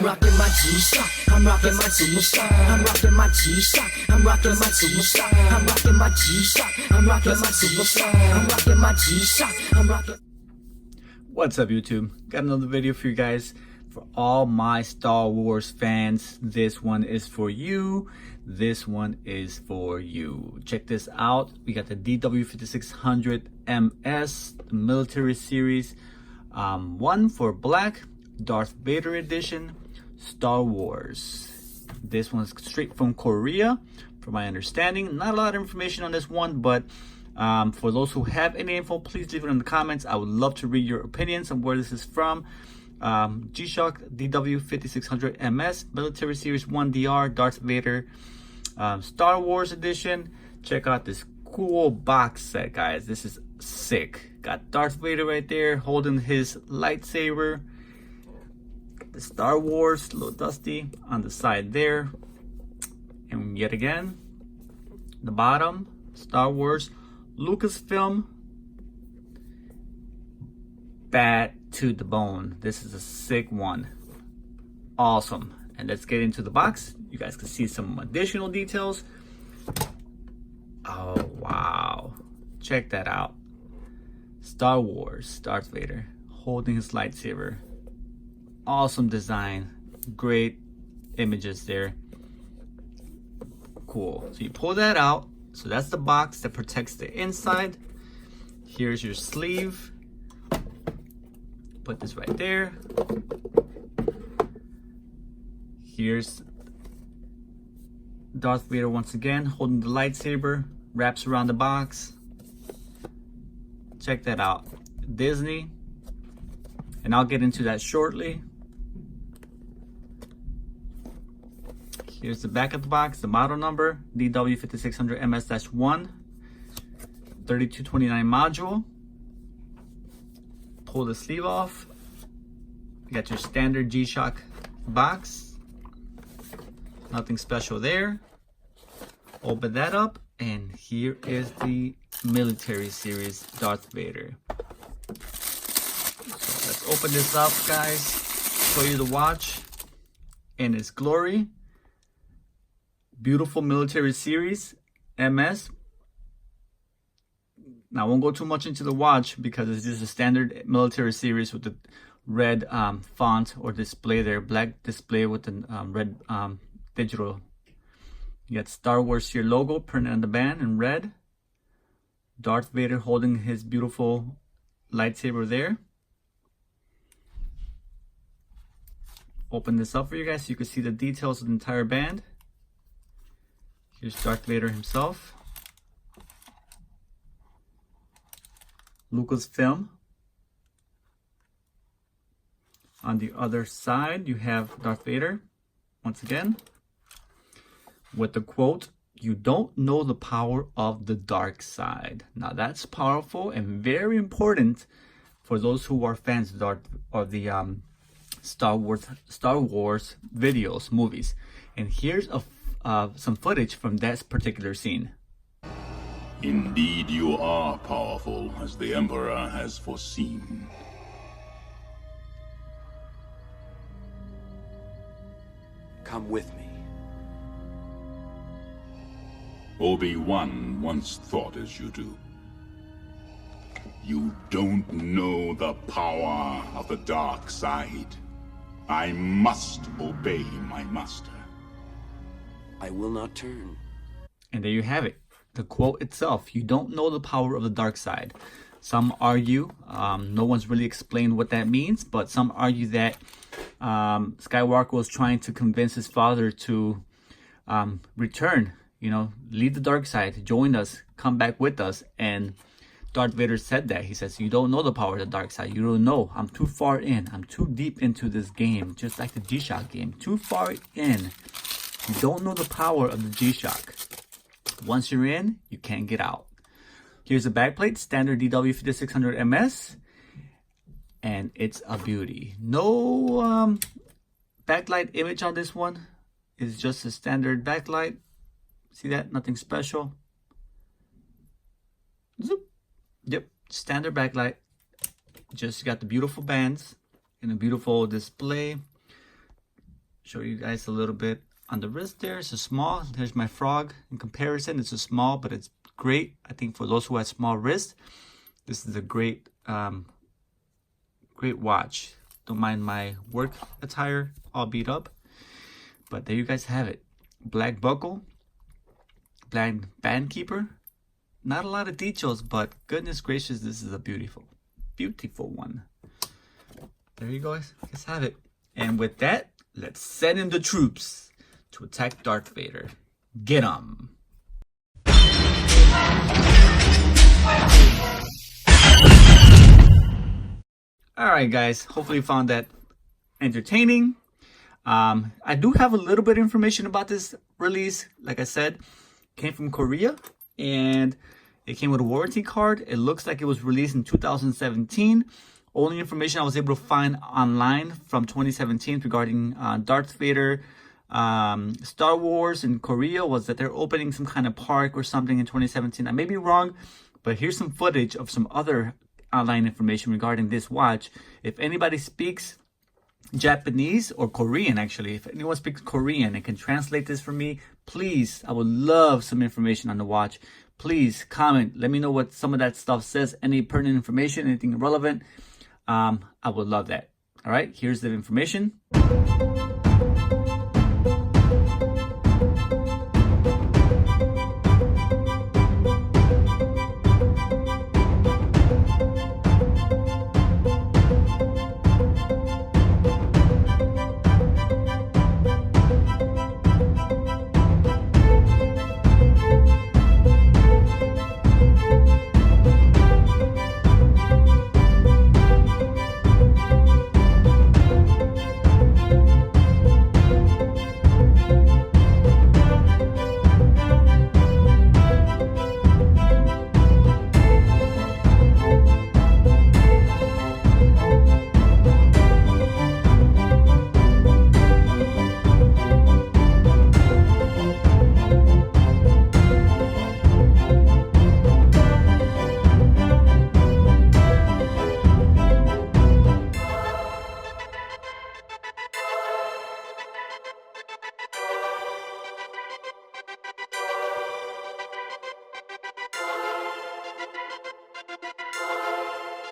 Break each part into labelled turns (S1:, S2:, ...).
S1: I'm rocking my G-Shock, I'm rocking my G-Shock, I'm rocking my G-Shock, I'm rocking my G-Shock, I'm rocking my G-Shock, I'm rocking my G-Shock, I'm rocking my G-Shock, I'm rocking.
S2: What's up, YouTube? Got another video for you guys. For all my Star Wars fans, this one is for you. This one is for you. Check this out. We got the DW5600MS, the military series. One for black, Darth Vader edition, Star Wars. This one's straight from Korea, from my understanding. Not a lot of information on this one, but for those who have any info, please leave it in the comments. I would love to read your opinions on where this is from. G-Shock DW5600MS Military Series 1DR Darth Vader Star Wars Edition. Check out this cool box set, guys. This is sick. Got Darth Vader right there holding his lightsaber. The Star Wars, a little dusty on the side there. And yet again, the bottom, Star Wars, Lucasfilm, bad to the bone. This is a sick one. Awesome. And let's get into the box. You guys can see some additional details. Oh, wow. Check that out. Star Wars, Darth Vader holding his lightsaber. Awesome design. Great images there. Cool. So you pull that out. So that's the box that protects the inside. Here's your sleeve. Put this right there. Here's Darth Vader once again holding the lightsaber. Wraps around the box. Check that out. Disney. And I'll get into that shortly. Here's the back of the box, the model number, DW5600MS-1, 3229 module. Pull the sleeve off. You got your standard G-Shock box. Nothing special there. Open that up, and here is the military series Darth Vader. So let's open this up, guys. Show you the watch in its glory. Beautiful military series MS. Now I won't go too much into the watch because it's just a standard military series with the red font or display there, black display with the red digital. You got Star Wars here logo printed on the band in red. Darth Vader holding his beautiful lightsaber there. Open this up for you guys so you can see the details of the entire band. Here's Darth Vader himself. Lucasfilm. On the other side, you have Darth Vader, once again, with the quote, "You don't know the power of the dark side." Now that's powerful and very important for those who are fans of the Star Wars videos, movies. And here's some footage from that particular scene.
S3: Indeed, you are powerful, as the Emperor has foreseen.
S4: Come with me.
S3: Obi-Wan once thought as you do. You don't know the power of the dark side. I must obey my master.
S4: I will not turn.
S2: And there you have it. The quote itself, you don't know the power of the dark side. Some argue, no one's really explained what that means, but some argue that Skywalker was trying to convince his father to return, leave the dark side, join us, come back with us. And Darth Vader said that. He says, you don't know the power of the dark side. You don't know. I'm too far in. I'm too deep into this game, just like the G-Shock game. Too far in. You don't know the power of the G-Shock. Once you're in, you can't get out. Here's the backplate, standard DW5600MS, and it's a beauty. No backlight image on this one. It's just a standard backlight. See that? Nothing special. Zoop. Yep, standard backlight. Just got the beautiful bands and a beautiful display. Show you guys a little bit on the wrist there. It's a small. Here's my frog. In comparison, it's a small, but it's great. I think for those who have small wrists, this is a great, great watch. Don't mind my work attire all beat up, but there you guys have it. Black buckle, black band keeper. Not a lot of details, but goodness gracious, this is a beautiful, beautiful one. There you guys have it. And with that, let's send in the troops to attack Darth Vader. Get 'em! Alright guys, hopefully you found that entertaining. I do have a little bit of information about this release. Like I said, came from Korea and it came with a warranty card. It looks like it was released in 2017. Only information I was able to find online from 2017 regarding Darth Vader, Star Wars in Korea was that they're opening some kind of park or something in 2017. I may be wrong, but here's some footage of some other online information regarding this watch. If anybody speaks Japanese or Korean, actually, if anyone speaks Korean and can translate this for me, please, I would love some information on the watch. Please comment, let me know what some of that stuff says, any pertinent information, anything relevant. I would love that. All right, here's the information.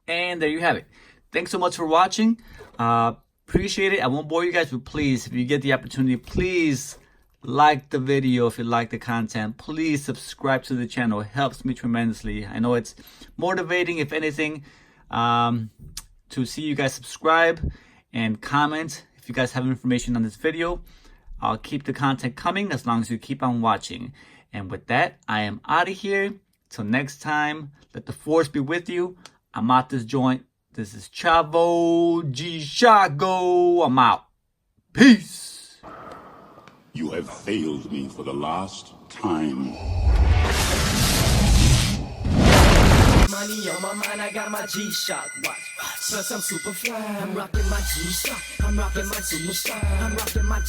S2: And there you have it. Thanks so much for watching. Appreciate it. I won't bore you guys, but please, if you get the opportunity, please like the video if you like the content. Please subscribe to the channel. It helps me tremendously. I know it's motivating, if anything, to see you guys subscribe and comment. If you guys have information on this video, I'll keep the content coming as long as you keep on watching. And with that, I am out of here. Till next time, let the force be with you. I'm out this joint. This is Chavo Gishago. I'm out. Peace.
S3: You have failed me for the last time.
S1: Money on my mind, I got my G-Shock watch. Plus I'm super fly. I'm rocking my G-Shock. I'm rocking my super fly. I'm rocking my